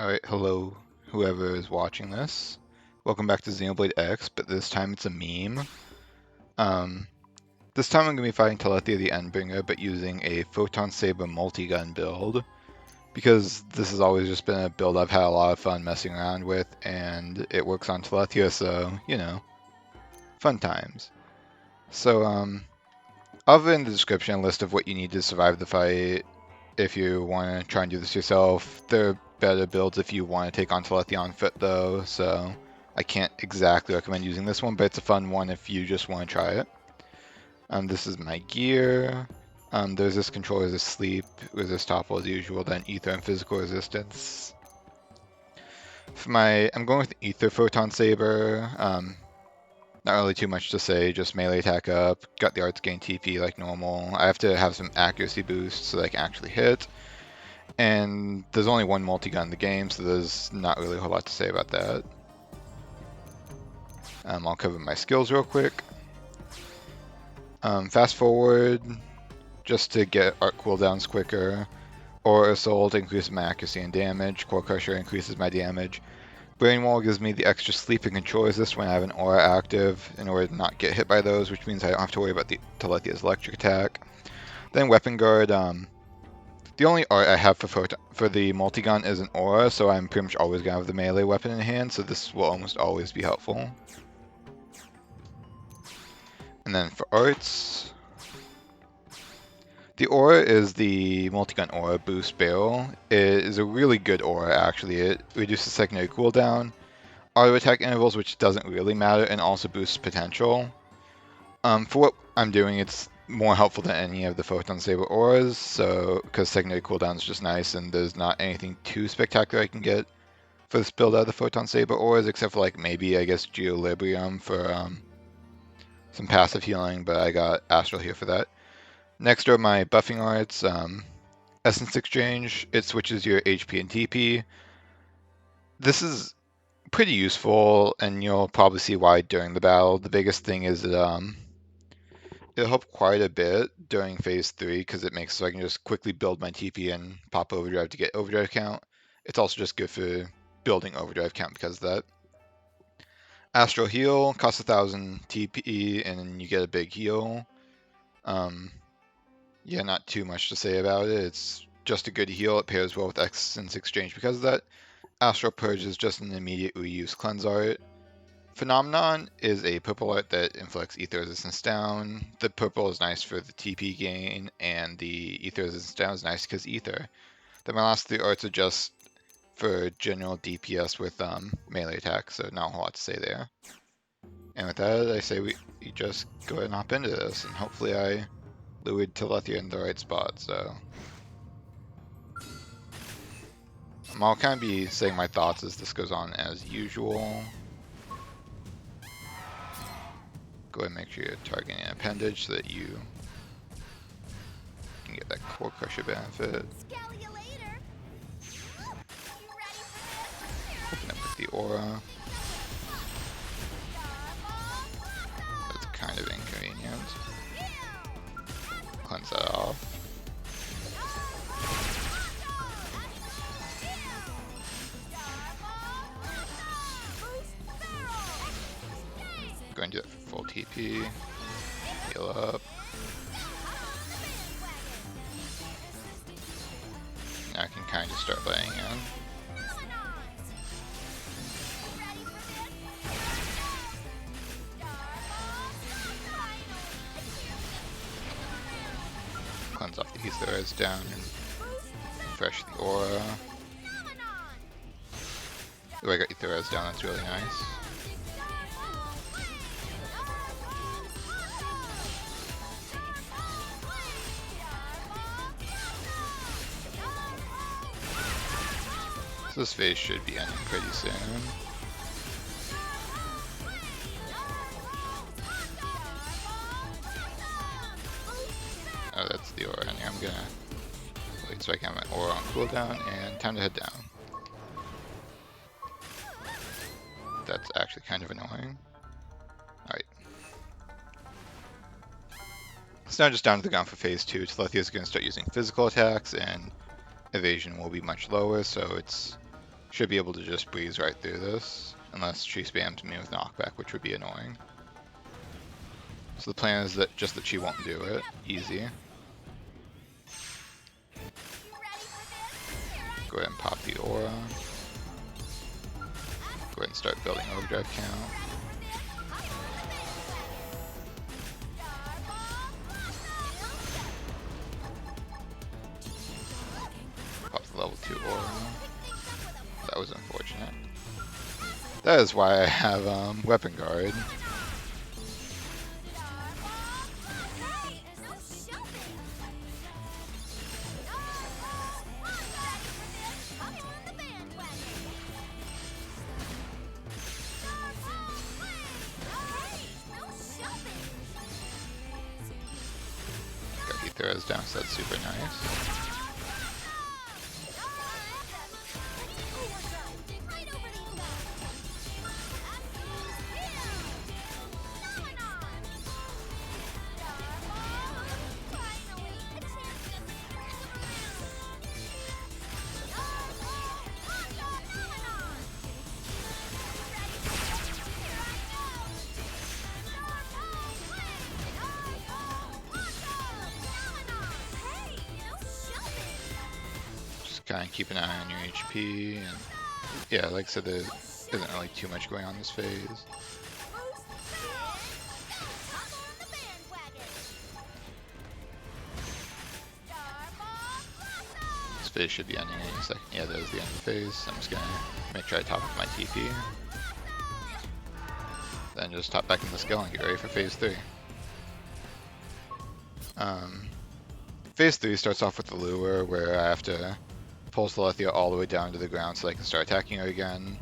Alright, hello, whoever is watching this. Welcome back to Xenoblade X, but this time it's a meme. This time I'm going to be fighting Telethia the Endbringer, but using a Photon Saber Multigun build, because this has always just been a build I've had a lot of fun messing around with, and it works on Telethia, so, you know, fun times. So, I'll have in the description a list of what you need to survive the fight if you want to try and do this yourself. There are better builds if you want to take on Telethia on foot though, so I can't exactly recommend using this one, but it's a fun one if you just want to try it. This is my gear. There's this Control Resist Sleep, Resist Topple as usual, then Ether and Physical Resistance. I'm going with Ether Photon Saber. Not really too much to say, just melee attack up, got the arts gain TP like normal. I have to have some accuracy boosts so that I can actually hit. And there's only one multi-gun in the game, so there's not really a whole lot to say about that. I'll cover my skills real quick. Fast forward, just to get art cooldowns quicker. Aura Assault increases my accuracy and damage. Core Crusher increases my damage. Brain Wall gives me the extra sleep and control resist when I have an aura active in order to not get hit by those, which means I don't have to worry about the Telethia's electric attack. Then Weapon Guard, the only art I have for the multi-gun is an aura, so I'm pretty much always going to have the melee weapon in hand, so this will almost always be helpful. And then for arts, the aura is the multi-gun aura boost barrel. It is a really good aura actually. It reduces secondary cooldown, auto attack intervals, which doesn't really matter, and also boosts potential. For what I'm doing, it's more helpful than any of the Photon Saber auras, so because secondary cooldown is just nice, and there's not anything too spectacular I can get for this build out of the Photon Saber auras, except for like maybe I guess Geolibrium for some passive healing, but I got Astral here for that. Next are my buffing arts. Essence Exchange, it switches your HP and TP. This is pretty useful, and you'll probably see why during the battle. The biggest thing is that it'll help quite a bit during phase 3 because it makes so I can just quickly build my TP and pop overdrive to get overdrive count. It's also just good for building overdrive count because of that. Astral Heal costs 1000 TP and you get a big heal. Yeah, not too much to say about it. It's just a good heal. It pairs well with Essence Exchange because of that. Astral Purge is just an immediate reuse cleanse art. Phenomenon is a purple art that inflicts Ether Resistance down. The purple is nice for the TP gain, and the Ether Resistance down is nice because Ether. Then my last 3 arts are just for general DPS with melee attack, so not a whole lot to say there. And with that, I say we just go ahead and hop into this, and hopefully I lured Telethia in the right spot, so. I'll kind of be saying my thoughts as this goes on as usual. Go ahead and make sure you're targeting an appendage so that you can get that core crusher benefit. Open up with the aura. That's kind of inconvenient. Cleanse that off. Go and do that for full TP. Heal up. Now I can kind of start laying in. Cleanse off the Ether Res down and refresh the aura. Oh, I got Ether Res down, that's really nice. So this phase should be ending pretty soon. Oh, that's the aura ending. I'm gonna wait so I can have my aura on cooldown, and time to head down. That's actually kind of annoying. Alright. So now just down to the gun for phase 2. Telethia is going to start using physical attacks, and evasion will be much lower, so it's Should be able to just breeze right through this, unless she spams me with knockback, which would be annoying. So the plan is that just that she won't do it. Easy. Go ahead and pop the aura. Go ahead and start building overdrive count. Pop the level 2 aura. That was unfortunate. That is why I have weapon guard. Got Ether Resistance down, so that's super nice. Kind of keep an eye on your HP, and yeah, like I said, there isn't really too much going on this phase. This phase should be ending any second. Yeah, that is the end of the phase. I'm just gonna make sure I top up my TP. Then just top back in the skill and get ready for phase 3. Phase 3 starts off with the lure, where I have to pulse Telethia all the way down to the ground so I can start attacking her again.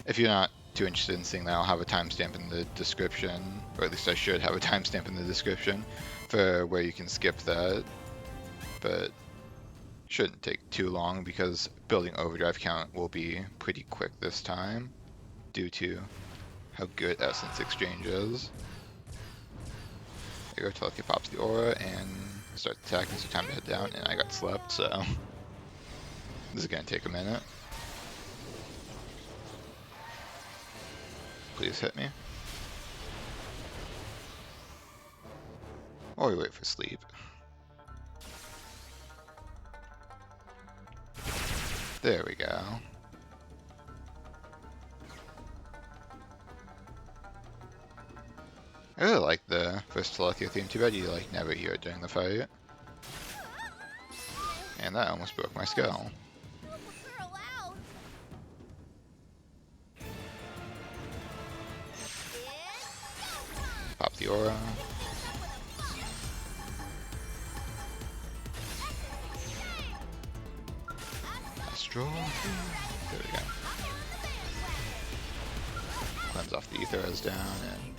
If you're not too interested in seeing that, I'll have a timestamp in the description, or at least I should have a timestamp in the description for where you can skip that. But shouldn't take too long because building overdrive count will be pretty quick this time due to how good Essence Exchange is. There you go, Telethia pops the aura and starts attacking, so time to head down, and I got slept, so this is gonna take a minute. Please hit me. Or we wait for sleep. There we go. I really like the first Telethia theme. Too bad you like never hear it during the fight. And that almost broke my skull. Pop the aura. Astral. There we go. Cleanse off the Ether Resistance down, and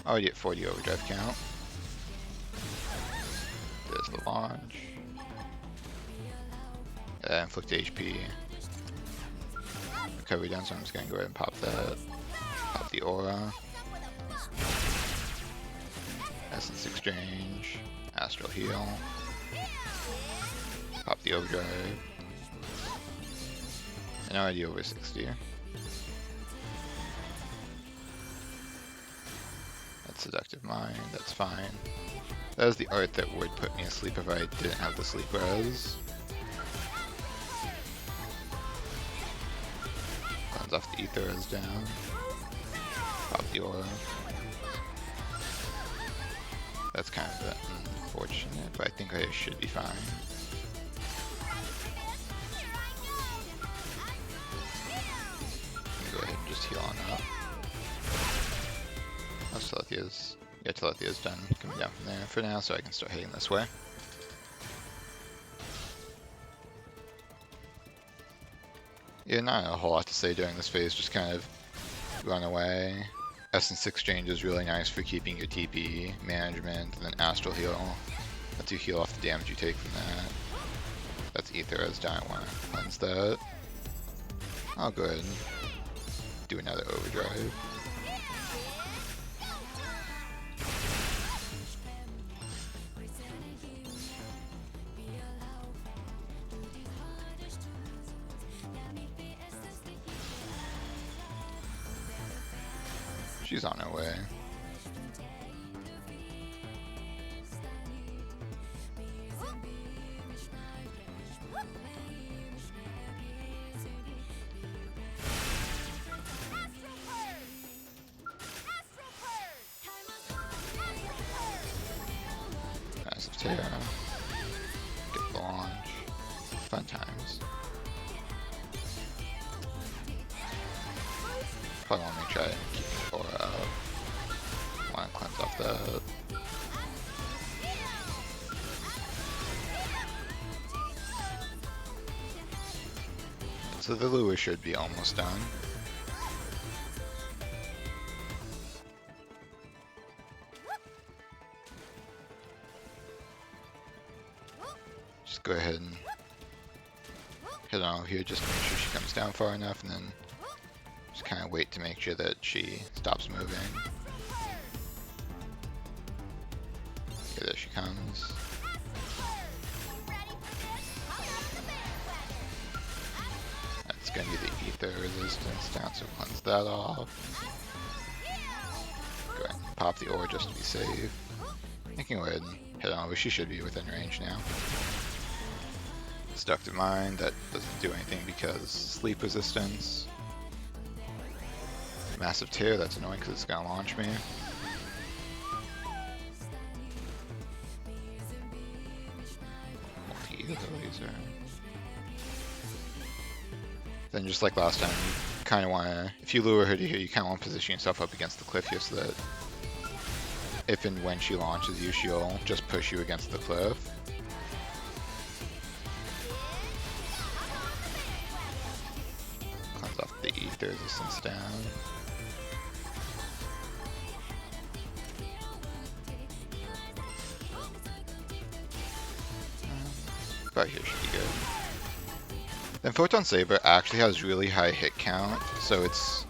already at 40 overdrive count. There's the launch. Inflict HP. Recovery down, so I'm just gonna go ahead and pop that. Pop the aura. Essence Exchange. Astral heal. Pop the overdrive. And already over 60. That's Seductive Mind, that's fine. That was the art that would put me asleep if I didn't have the sleep res. Cleanse off the Ether Res down. Pop the aura. That's kind of unfortunate, but I think I should be fine. Go ahead and just heal on up. That's Telethia's. Yeah, Telethia's done coming down from there for now, so I can start heading this way. Yeah, not a whole lot to say during this phase, just kind of run away. Essence Exchange is really nice for keeping your TP management, and then Astral Heal lets you heal off the damage you take from that. That's Ether as I want to cleanse that. I'll go ahead and do another overdrive. She's on her way. Massive tear. Get the launch. Fun times. Probably want me to try and keep the aura out. Want to cleanse off that. So the lure should be almost done. Just go ahead and hit on over here just to make sure she comes down far enough, and then just kind of wait to make sure that she stops moving. Okay, there she comes. That's going to be the Ether Resistance down, so cleanse that off. Go ahead and pop the ore just to be safe. I can go ahead and hit on over. She should be within range now. Destructive Mind, that doesn't do anything because sleep resistance. Massive Tear, that's annoying because it's going to launch me. Multi-Ether Laser. Then just like last time, you kind of want to, if you lure her to here, you kind of want to position yourself up against the cliff here so that if and when she launches you, she'll just push you against the cliff. Cleanse off the Ether Resistance down. About here should be good. Then Photon Saber actually has really high hit count, so it's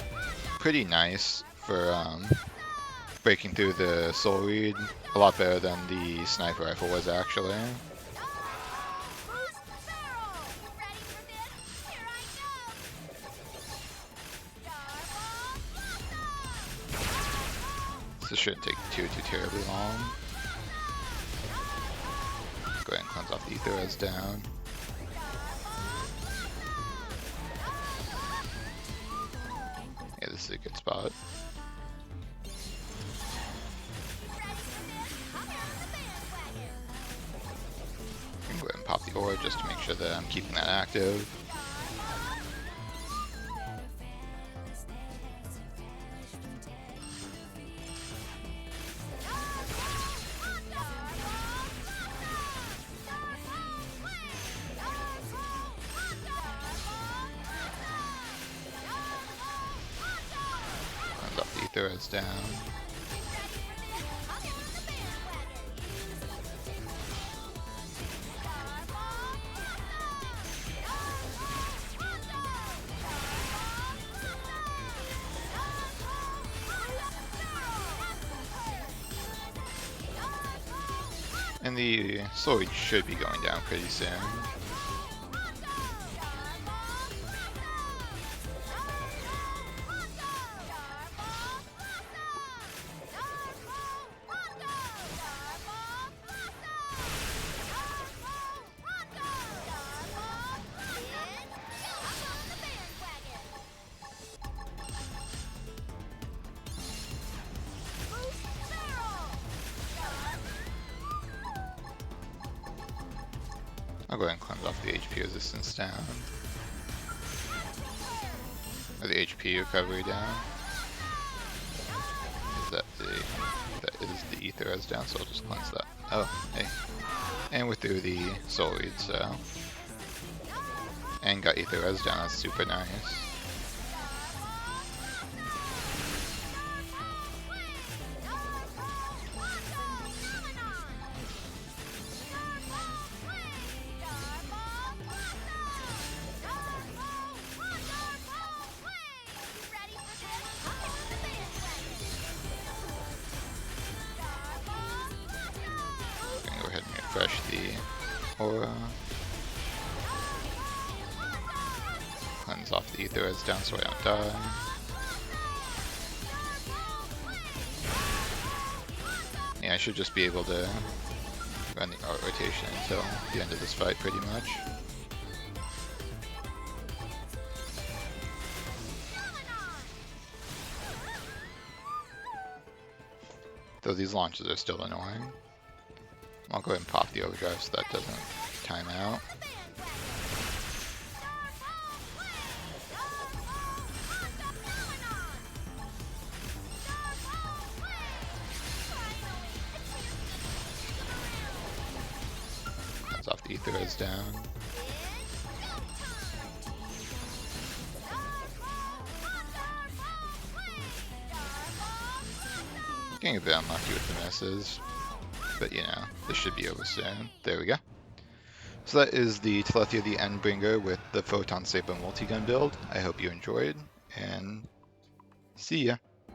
pretty nice for breaking through the Soul Reed. A lot better than the sniper rifle was actually. This shouldn't take too terribly long. Go ahead and cleanse off the Ether Res down. Yeah, this is a good spot. I can go ahead and pop the ore just to make sure that I'm keeping that active. Ether Res down. And the sword should be going down pretty soon. I'll go ahead and cleanse off the HP resistance down. Or the HP recovery down. That is the Ether Res down, so I'll just cleanse that. Oh, hey. And we're through the Soul Reed, so. And got Ether Res down, that's super nice. Refresh the aura. Cleanse off the Ether Res down so I don't die. Yeah, I should just be able to run the art rotation until the end of this fight, pretty much. Though these launches are still annoying. I'll go ahead and pop the overdrive so that doesn't time out. That's off the Ether Res down. Getting a bit unlucky with the misses, but you know, this should be over soon. There we go. So that is the Telethia the Endbringer with the Photon Saber Multigun build. I hope you enjoyed, and see ya.